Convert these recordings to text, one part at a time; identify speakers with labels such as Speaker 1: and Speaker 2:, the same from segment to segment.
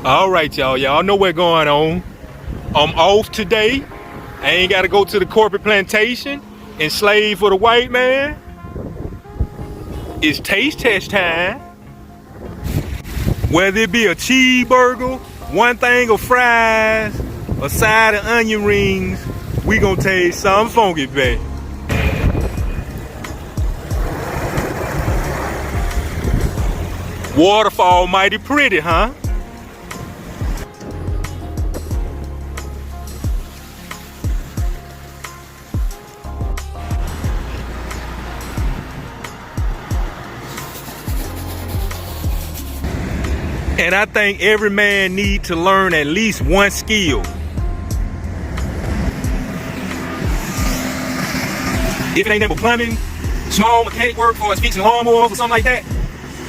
Speaker 1: All right, y'all. Y'all know what's going on. I'm off today. I ain't got to go to the corporate plantation and slave for the white man. It's taste test time. Whether it be a cheeseburger, one thing of fries, a side of onion rings, we gonna taste something funky, baby. Waterfall mighty pretty, huh? And I think every man needs to learn at least one skill. If it ain't nothing but plumbing, small mechanic work for us fixing lawnmowers or something like that,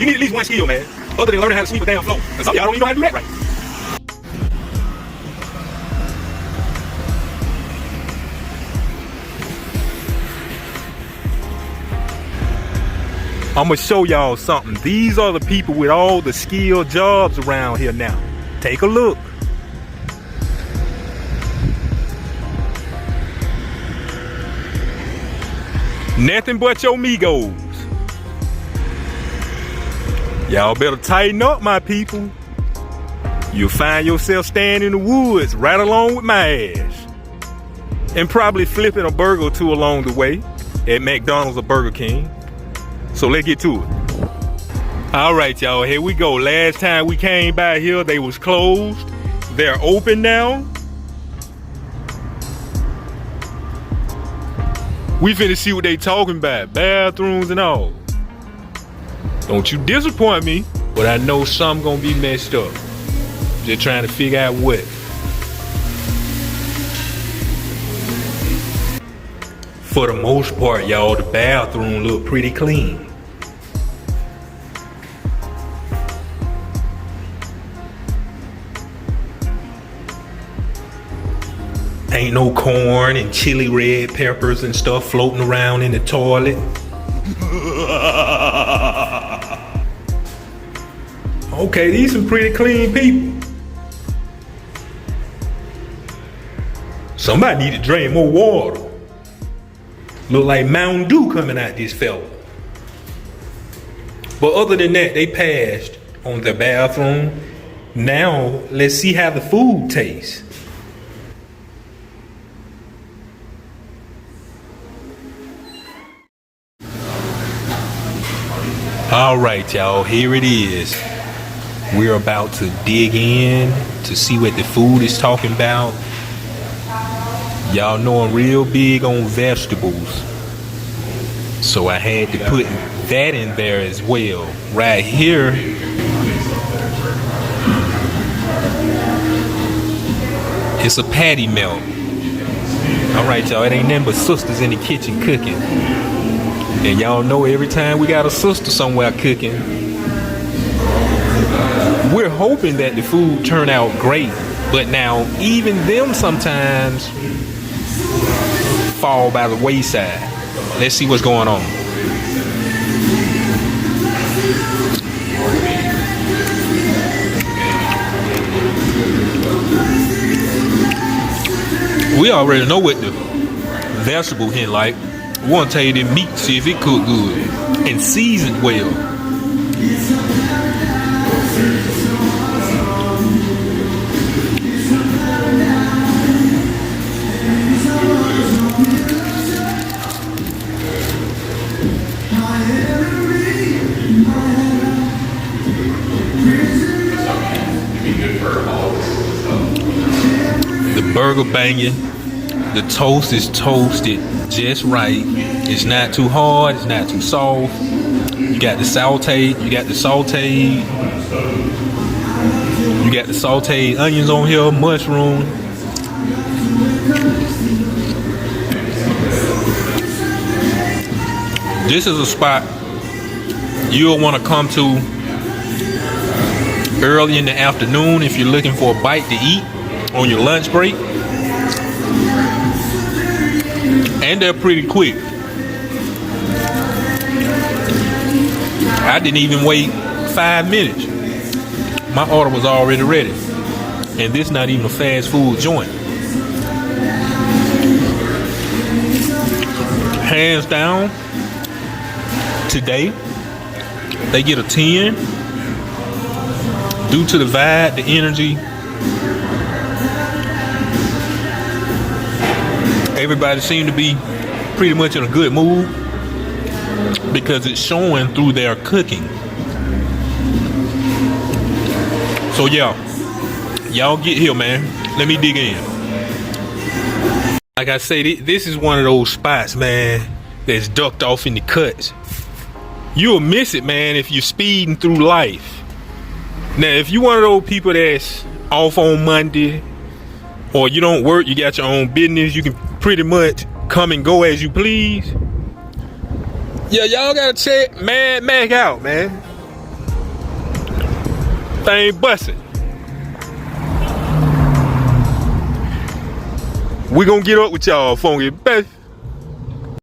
Speaker 1: you need at least one skill, man. Other than learning how to sweep a damn floor. Because some of y'all don't even know how to do that right. I'm gonna show y'all something. These are the people with all the skilled jobs around here now. Take a look. Nothing but your Migos. Y'all better tighten up, my people. You'll find yourself standing in the woods right along with my ass. And probably flipping a burger or two along the way at McDonald's or Burger King. So let's get to it. All right, y'all, here we go. Last time we came by here, they was closed. They're open now. We finna see what they talking about, bathrooms and all. Don't you disappoint me, but I know something gonna be messed up. Just trying to figure out what. For the most part, y'all, the bathroom look pretty clean. Ain't no corn and chili red peppers and stuff floating around in the toilet. Okay, these some pretty clean people. Somebody need to drain more water. Look like Mountain Dew coming out this fella. But other than that, they passed on the bathroom. Now, let's see how the food tastes. All right, y'all, here it is. We're about to dig in to see what the food is talking about. Y'all know I'm real big on vegetables, so I had to put that in there as well. Right here, it's a patty melt. All right, y'all, it ain't nothing but sisters in the kitchen cooking. And y'all know every time we got a sister somewhere cooking, we're hoping that the food turn out great. But now even them sometimes fall by the wayside. Let's see what's going on. We already know what the vegetable hit like. We want to tell you the meat, see if it cooked good and seasoned well. The burger banging. The toast is toasted just right. It's not too hard, it's not too soft. You got the sauteed onions on here, mushroom. This is a spot you'll want to come to early in the afternoon if you're looking for a bite to eat on your lunch break. And they're pretty quick. I didn't even wait 5 minutes. My order was already ready. And this not even a fast food joint. Hands down, today, they get a 10 due to the vibe, the energy. Everybody seemed to be pretty much in a good mood because it's showing through their cooking. So yeah, y'all get here, man. Let me dig in. Like I say, this is one of those spots, man, that's ducked off in the cuts. You'll miss it, man, if you're speeding through life. Now, if you one of those people that's off on Monday, or you don't work, you got your own business, you can pretty much come and go as you please. Yeah, y'all gotta check Mad Mac out, man. Thing busting. We gonna get up with y'all, funky baby.